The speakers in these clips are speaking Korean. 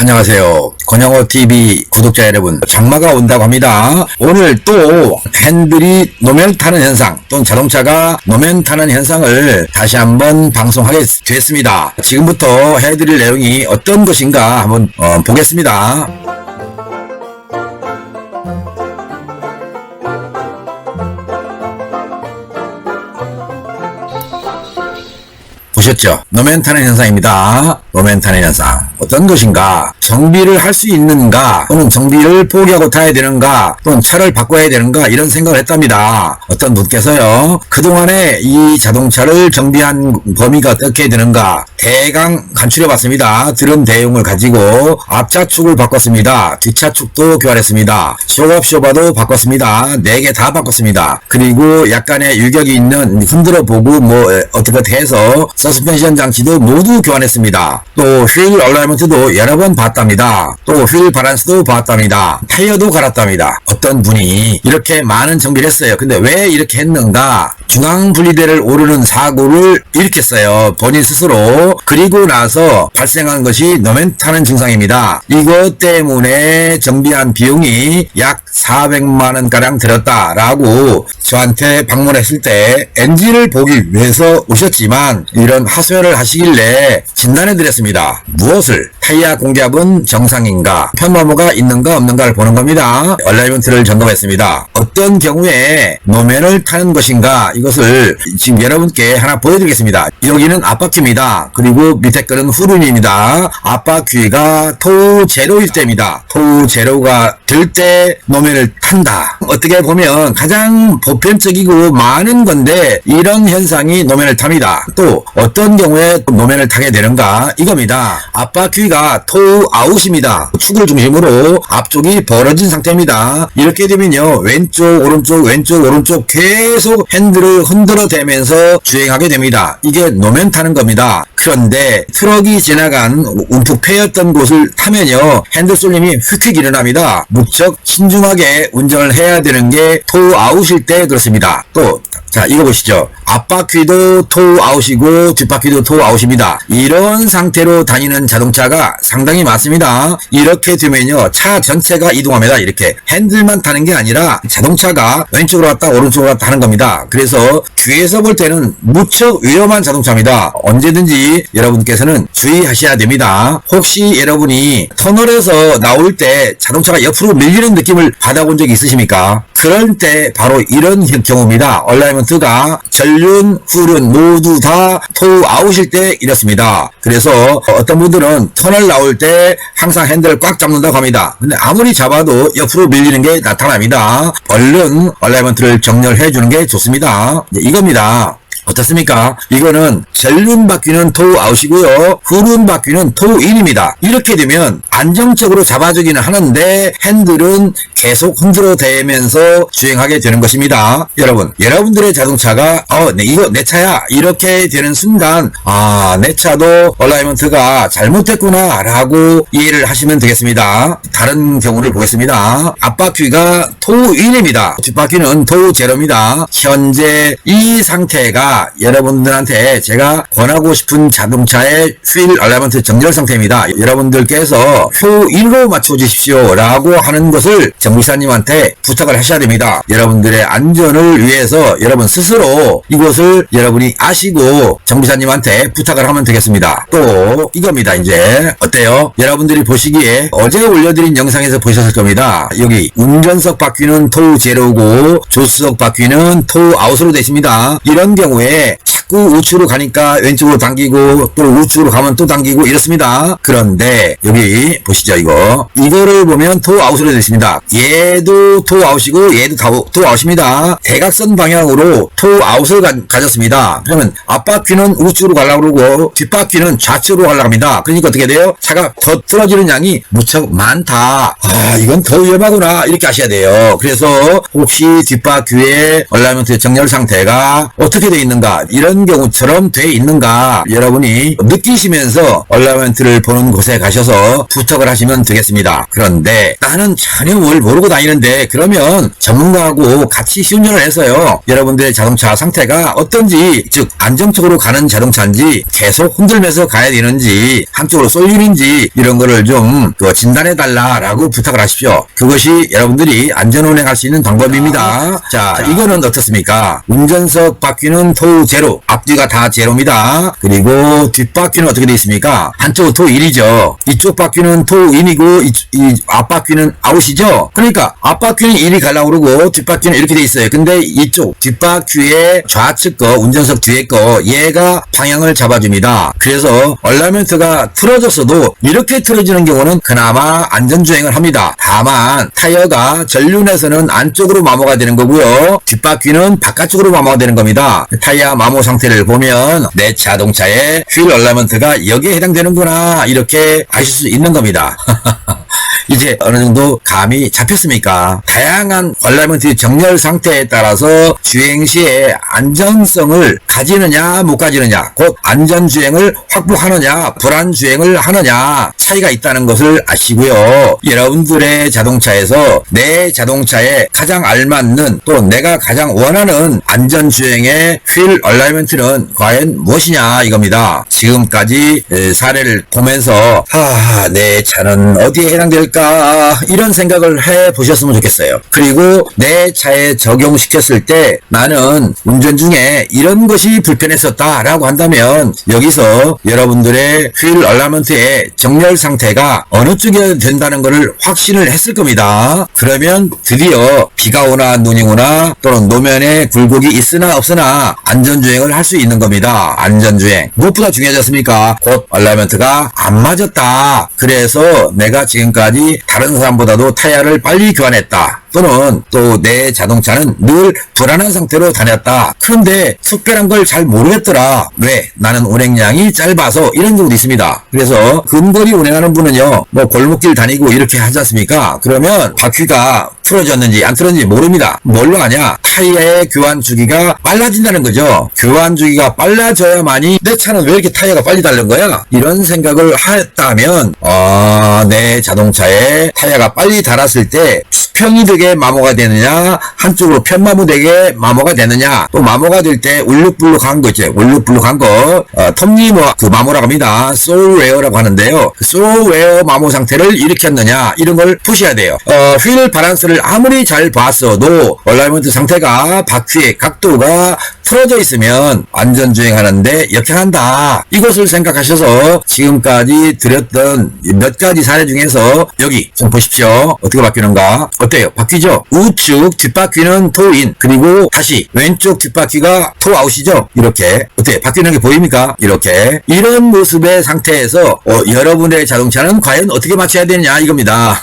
안녕하세요. 권영호TV 구독자 여러분, 장마가 온다고 합니다. 오늘 또 핸들이 노면을 타는 현상 또는 자동차가 노면 타는 현상을 다시 한번 방송하게 됐습니다. 지금부터 해드릴 내용이 어떤 것인가 한번 보겠습니다. 보셨죠? 노면 타는 현상입니다. 노면 타는 현상. 어떤 것인가? 정비를 할 수 있는가? 또는 정비를 포기하고 타야 되는가? 또는 차를 바꿔야 되는가? 이런 생각을 했답니다. 어떤 분께서요. 그동안에 이 자동차를 정비한 범위가 어떻게 되는가? 대강 간추려봤습니다. 들은 내용을 가지고 앞차축을 바꿨습니다. 뒷차축도 교환했습니다. 쇼업쇼바도 바꿨습니다. 4개 다 바꿨습니다. 그리고 약간의 유격이 있는 흔들어보고 어떻게 해서 서스펜션 장치도 모두 교환했습니다. 또 휠 얼라이먼트도 여러 번 봤답니다. 또 휠 바란스도 봤답니다. 타이어도 갈았답니다. 어떤 분이 이렇게 많은 정비를 했어요. 근데 왜 이렇게 했는가? 중앙분리대를 오르는 사고를 일으켰어요. 본인 스스로. 그리고 나서 발생한 것이 노면 타는 증상입니다. 이것 때문에 정비한 비용이 약 400만원가량 들었다라고 저한테 방문했을 때 엔진을 보기 위해서 오셨지만 이런 하소연을 하시길래 진단해 드렸습니다. 무엇을? 타이어 공기압은 정상인가? 편마모가 있는가 없는가를 보는 겁니다. 얼라이먼트를 점검했습니다. 어떤 경우에 노면을 타는 것인가? 이것을 지금 여러분께 하나 보여드리겠습니다. 여기는 앞바퀴입니다. 그리고 밑에 거는 후륜입니다. 앞바퀴가 토 제로일 때입니다. 토 제로가 될 때 노면을 탄다. 어떻게 보면 가장 보편적이고 많은 건데 이런 현상이 노면을 탑니다. 또 어떤 경우에 노면을 타게 되는가? 이겁니다. 앞바퀴가 토 아웃입니다. 축을 중심으로 앞쪽이 벌어진 상태입니다. 이렇게 되면요. 왼쪽 오른쪽 계속 핸들을 흔들어 대면서 주행하게 됩니다. 이게 노면 타는 겁니다. 그런데 트럭이 지나간 움푹 패였던 곳을 타면요. 핸들 쏠림이 휙휙 일어납니다. 무척 신중하게 운전을 해야 되는 게 토 아웃일 때 그렇습니다. 또 자, 이거 보시죠. 앞바퀴도 토 아웃이고 뒷바퀴도 토 아웃입니다. 이런 상태로 다니는 자동차가 상당히 많습니다. 이렇게 되면요. 차 전체가 이동합니다. 이렇게 핸들만 타는 게 아니라 자동차가 왼쪽으로 갔다 오른쪽으로 갔다 하는 겁니다. 그래서 뒤에서 볼 때는 무척 위험한 자동차입니다. 언제든지 여러분께서는 주의하셔야 됩니다. 혹시 여러분이 터널에서 나올 때 자동차가 옆으로 밀리는 느낌을 받아본 적이 있으십니까? 그럴 때 바로 이런 경우입니다. 얼라이먼트가 전륜, 후륜 모두 다 토 아웃일 때 이렇습니다. 그래서 어떤 분들은 터널 나올 때 항상 핸들을 꽉 잡는다고 합니다. 근데 아무리 잡아도 옆으로 밀리는 게 나타납니다. 얼른 얼라이먼트를 정렬해 주는 게 좋습니다. 이겁니다. 어떻습니까? 이거는 전륜 바퀴는 토 아웃이고요. 후륜 바퀴는 토 인입니다. 이렇게 되면 안정적으로 잡아주기는 하는데 핸들은 계속 흔들어 대면서 주행하게 되는 것입니다. 여러분들의 자동차가 이거 내 차야 이렇게 되는 순간 내 차도 얼라이먼트가 잘못됐구나 라고 이해를 하시면 되겠습니다. 다른 경우를 보겠습니다. 앞바퀴가 토 인입니다. 뒷바퀴는 토 제로입니다. 현재 이 상태가 여러분들한테 제가 권하고 싶은 자동차의 휠 얼라이먼트 정렬 상태입니다. 여러분들께서 표 1로 맞춰주십시오 라고 하는 것을 정비사님한테 부탁을 하셔야 됩니다. 여러분들의 안전을 위해서 여러분 스스로 이것을 여러분이 아시고 정비사님한테 부탁을 하면 되겠습니다. 또 이겁니다. 이제 어때요? 여러분들이 보시기에 어제 올려드린 영상에서 보셨을 겁니다. 여기 운전석 바퀴는 토 제로고 조수석 바퀴는 토 아웃으로 되어 있습니다. 이런 경우에 자꾸 우측으로 가니까 왼쪽으로 당기고 또 우측으로 가면 또 당기고 이렇습니다. 그런데 여기 보시죠. 이거를 보면 토 아웃으로 되어 있습니다. 얘도 토 아웃이고 얘도 토 아웃입니다. 대각선 방향으로 토 아웃을 가졌습니다. 그러면 앞바퀴는 우측으로 가려고 그러고 뒷바퀴는 좌측으로 가려고 합니다. 그러니까 어떻게 돼요? 차가 더 틀어지는 양이 무척 많다. 이건 더 위험하구나 이렇게 하셔야 돼요. 그래서 혹시 뒷바퀴의 얼라이먼트 정렬 상태가 어떻게 되어 있는가 이런 그런 경우처럼 돼 있는가 여러분이 느끼시면서 얼라이먼트를 보는 곳에 가셔서 부탁을 하시면 되겠습니다. 그런데 나는 전혀 뭘 모르고 다니는데 그러면 전문가하고 같이 시운전을 해서요, 여러분들의 자동차 상태가 어떤지, 즉 안정적으로 가는 자동차인지 계속 흔들면서 가야 되는지 한쪽으로 쏠리는지 이런 거를 좀 진단해 달라라고 부탁을 하십시오. 그것이 여러분들이 안전운행할 수 있는 방법입니다. 자, 이거는 어떻습니까? 운전석 바퀴는 토우 제로, 앞뒤가 다 제로입니다. 그리고 뒷바퀴는 어떻게 되어 있습니까? 한쪽은 토우 1이죠. 이쪽 바퀴는 토우 인이고 이 앞바퀴는 아웃이죠. 그러니까 앞바퀴는 1이 가려고 그러고 뒷바퀴는 이렇게 돼 있어요. 근데 이쪽 뒷바퀴의 좌측 거, 운전석 뒤에 거, 얘가 방향을 잡아줍니다. 그래서 얼라이먼트가 틀어졌어도 이렇게 틀어지는 경우는 그나마 안전주행을 합니다. 다만 타이어가 전륜에서는 안쪽으로 마모가 되는 거고요, 뒷바퀴는 바깥쪽으로 마모가 되는 겁니다. 타이어 마모 상태를 보면 내 자동차의 휠 얼라이먼트가 여기에 해당되는구나 이렇게 아실 수 있는 겁니다. 이제 어느 정도 감이 잡혔습니까? 다양한 얼라이먼트 정렬 상태에 따라서 주행 시에 안전성을 가지느냐 못 가지느냐, 곧 안전주행을 확보하느냐 불안주행을 하느냐 차이가 있다는 것을 아시고요. 여러분들의 자동차에서 내 자동차에 가장 알맞는, 또 내가 가장 원하는 안전주행의 휠 얼라이먼트는 과연 무엇이냐 이겁니다. 지금까지 사례를 보면서 내 차는 어디에 해당될까 이런 생각을 해 보셨으면 좋겠어요. 그리고 내 차에 적용시켰을 때 나는 운전 중에 이런 것이 불편했었다 라고 한다면 여기서 여러분들의 휠 얼라이먼트의 정렬 상태가 어느 쪽이 된다는 것을 확신을 했을 겁니다. 그러면 드디어 비가 오나 눈이 오나 또는 노면에 굴곡이 있으나 없으나 안전주행을 할 수 있는 겁니다. 안전주행 무엇보다 중요하지 않습니까? 곧 얼라이먼트가 안 맞았다, 그래서 내가 지금까지 다른 사람보다도 타이어를 빨리 교환했다, 또는 또 내 자동차는 늘 불안한 상태로 다녔다, 그런데 특별한 걸 잘 모르겠더라, 왜? 나는 운행량이 짧아서, 이런 경우도 있습니다. 그래서 근거리 운행하는 분은요, 뭐 골목길 다니고 이렇게 하지 않습니까? 그러면 바퀴가 틀어졌는지 안 틀어졌는지 모릅니다. 뭘로 아냐? 타이어의 교환 주기가 빨라진다는 거죠. 교환 주기가 빨라져야만이 내 차는 왜 이렇게 타이어가 빨리 닳는 거야? 이런 생각을 했다면 내 자동차에 타이어가 빨리 닳았을 때 수평이 되게 마모가 되느냐, 한쪽으로 편마모되게 마모가 되느냐, 또 마모가 될 때 울룩불룩한 거 있죠. 울룩불룩한 거 톱니모 그 마모라고 합니다. 소울웨어라고 하는데요. 그 소울웨어 마모 상태를 일으켰느냐 이런 걸 보셔야 돼요. 휠 바란스를 아무리 잘 봤어도 얼라이먼트 상태가 바퀴의 각도가 틀어져 있으면 안전주행하는데 역행한다, 이것을 생각하셔서 지금까지 드렸던 몇 가지 사례 중에서 여기 좀 보십시오. 어떻게 바뀌는가? 어때요? 바뀌죠? 우측 뒷바퀴는 토인, 그리고 다시 왼쪽 뒷바퀴가 토아웃이죠? 이렇게 어때요? 바뀌는 게 보입니까? 이렇게 이런 모습의 상태에서 여러분의 자동차는 과연 어떻게 맞춰야 되느냐 이겁니다.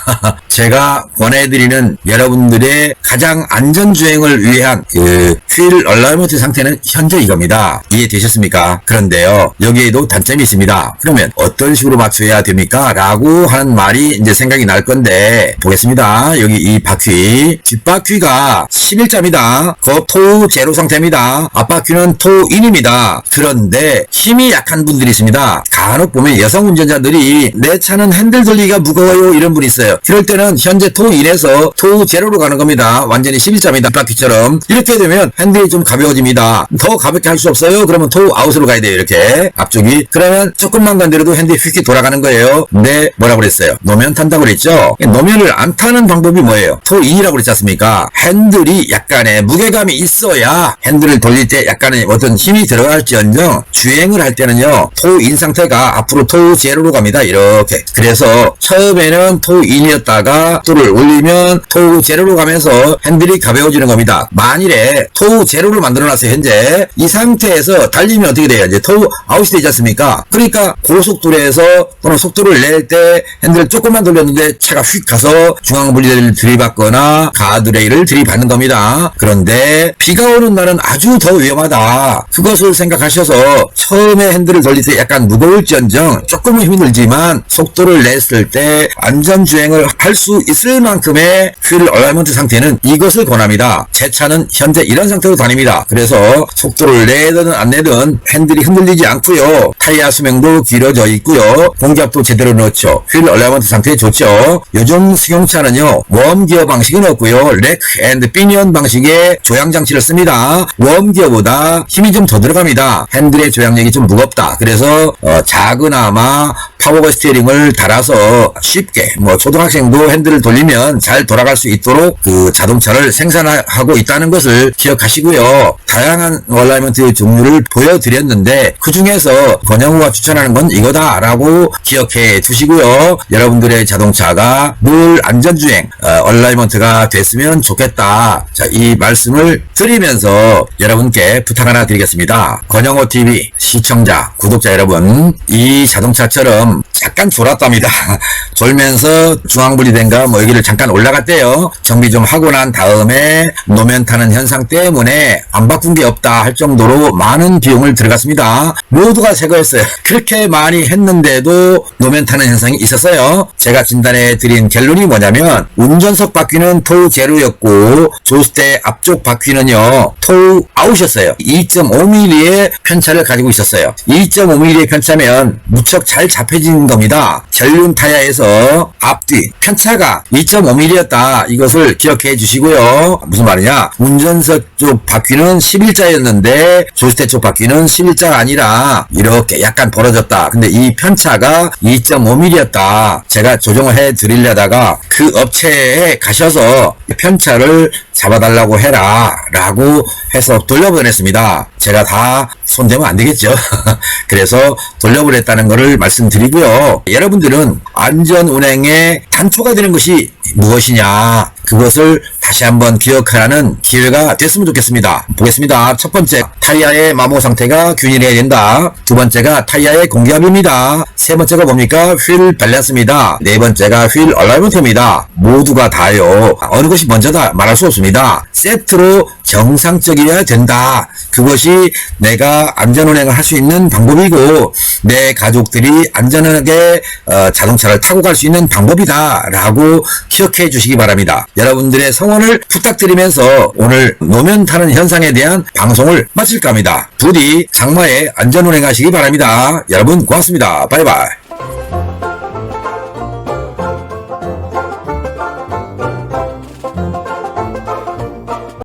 제가 권해드리는 여러분들의 가장 안전주행을 위한 휠 얼라이먼트 상태는 현재 이겁니다. 이해되셨습니까? 그런데요, 여기에도 단점이 있습니다. 그러면 어떤 식으로 맞춰야 됩니까? 라고 하는 말이 이제 생각이 날 건데, 보겠습니다. 여기 이 바퀴, 뒷바퀴가 11자입니다. 그 토우 제로 상태입니다. 앞바퀴는 토우 인입니다. 그런데 힘이 약한 분들이 있습니다. 간혹 보면 여성 운전자들이 내 차는 핸들 돌리기가 무거워요 이런 분이 있어요. 그럴 때는 현재 토우 인에서 토우 제로로 가는 겁니다. 완전히 11자입니다. 뒷바퀴처럼. 이렇게 되면 핸들이 좀 가벼워집니다. 더 가볍게 할 수 없어요? 그러면 토우 아웃으로 가야 돼요. 이렇게 앞쪽이. 그러면 조금만 건드려도 핸들이 휙 돌아가는 거예요. 근데 뭐라고 그랬어요? 노면 탄다고 그랬죠? 노면을 안 타는 방법이 뭐예요? 토우 인이라고 그랬지 않습니까? 핸들이 약간의 무게감이 있어야 핸들을 돌릴 때 약간의 어떤 힘이 들어갈지언정 주행을 할 때는요, 토우 인 상태가 앞으로 토우 제로로 갑니다. 이렇게. 그래서 처음에는 토우 인이었다가 속도를 올리면 토우 제로로 가면서 핸들이 가벼워지는 겁니다. 만일에 토우 제로를 만들어놨어요. 현재 이 상태에서 달리면 어떻게 돼요? 이제 토우 아웃이 되지 않습니까? 그러니까 고속도로에서 또는 속도를 낼 때 핸들을 조금만 돌렸는데 차가 휙 가서 중앙분리대를 들이받거나 가드레일을 들이받는 겁니다. 그런데 비가 오는 날은 아주 더 위험하다. 그것을 생각하셔서 처음에 핸들을 돌릴 때 약간 무거울지언정 조금은 힘이 들지만 속도를 냈을 때 안전주행을 할 수 있을 만큼의 휠 얼라이먼트 상태는 이것을 권합니다. 제 차는 현재 이런 상태로 다닙니다. 그래서 속도를 내든 안 내든 핸들이 흔들리지 않고요. 타이어 수명도 길어져 있고요. 공기압도 제대로 넣죠. 휠 얼라이먼트 상태 좋죠. 요즘 승용차는요, 웜기어 방식은 없고요. 렉 앤드 피니언 방식의 조향장치를 씁니다. 웜기어보다 힘이 좀 더 들어갑니다. 핸들의 조향력이 좀 무겁다. 그래서 작으나마 파워가 스티어링을 달아서 쉽게 초등학생도 핸들을 돌리면 잘 돌아갈 수 있도록 그 자동차를 생산하고 있다는 것을 기억하시고요. 다양한 얼라이먼트 종류를 보여드렸는데 그 중에서 권영우가 추천하는 건 이거다라고 기억해 두시고요. 여러분들의 자동차가 늘 안전주행 얼라이먼트가 됐으면 좋겠다. 자, 이 말씀을 드리면서 여러분께 부탁 하나 드리겠습니다. 권영호TV 시청자, 구독자 여러분, 이 자동차처럼 잠깐 졸았답니다. 졸면서 중앙분리된가 여기를 잠깐 올라갔대요. 정비 좀 하고 난 다음에 노면 타는 현상 때문에 안 바꾼 게 없다 할 정도로 많은 비용을 들어갔습니다. 모두가 새 거였어요. 그렇게 많이 했는데도 노면 타는 현상이 있었어요. 제가 진단해 드린 결론이 뭐냐면 운전석 바퀴는 토우 제로였고 조수대 앞쪽 바퀴는요 토우 아웃이었어요. 2.5mm의 편차를 가지고 있었어요. 2.5mm의 편차면 무척 잘 잡혀진 겁니다. 전륜 타이어에서 앞뒤 편차가 2.5mm였다. 이것을 기억해 주시고요. 무슨 말이냐? 운전석 쪽 바퀴는 11자였는데 조수대 쪽 바퀴는 11자가 아니라 이렇게 약간 벌어졌다. 근데 이 편차가 2.5mm였다. 제가 조정을 해 드리려다가 그 업체에 가셔서 편차를 잡아달라고 해라 라고 해서 돌려보냈습니다. 제가 다 손대면 안 되겠죠. 그래서 돌려보냈다는 것을 말씀드리고요. 여러분들은 안전운행의 단초가 되는 것이 무엇이냐, 그것을 다시 한번 기억하라는 기회가 됐으면 좋겠습니다. 보겠습니다. 첫 번째, 타이어의 마모 상태가 균일해야 된다. 두 번째가 타이어의 공기압입니다. 세 번째가 뭡니까? 휠 밸런스입니다. 네 번째가 휠 얼라이먼트입니다. 모두가 다요. 어느 것이 먼저다 말할 수 없습니다. 세트로 정상적이어야 된다. 그것이 내가 안전운행을 할 수 있는 방법이고 내 가족들이 안전하게 자동차를 타고 갈 수 있는 방법이다 라고 기억해 주시기 바랍니다. 여러분들의 성원을 부탁드리면서 오늘 노면 타는 현상에 대한 방송을 마칠까 합니다. 부디 장마에 안전운행하시기 바랍니다. 여러분 고맙습니다. 바이바이.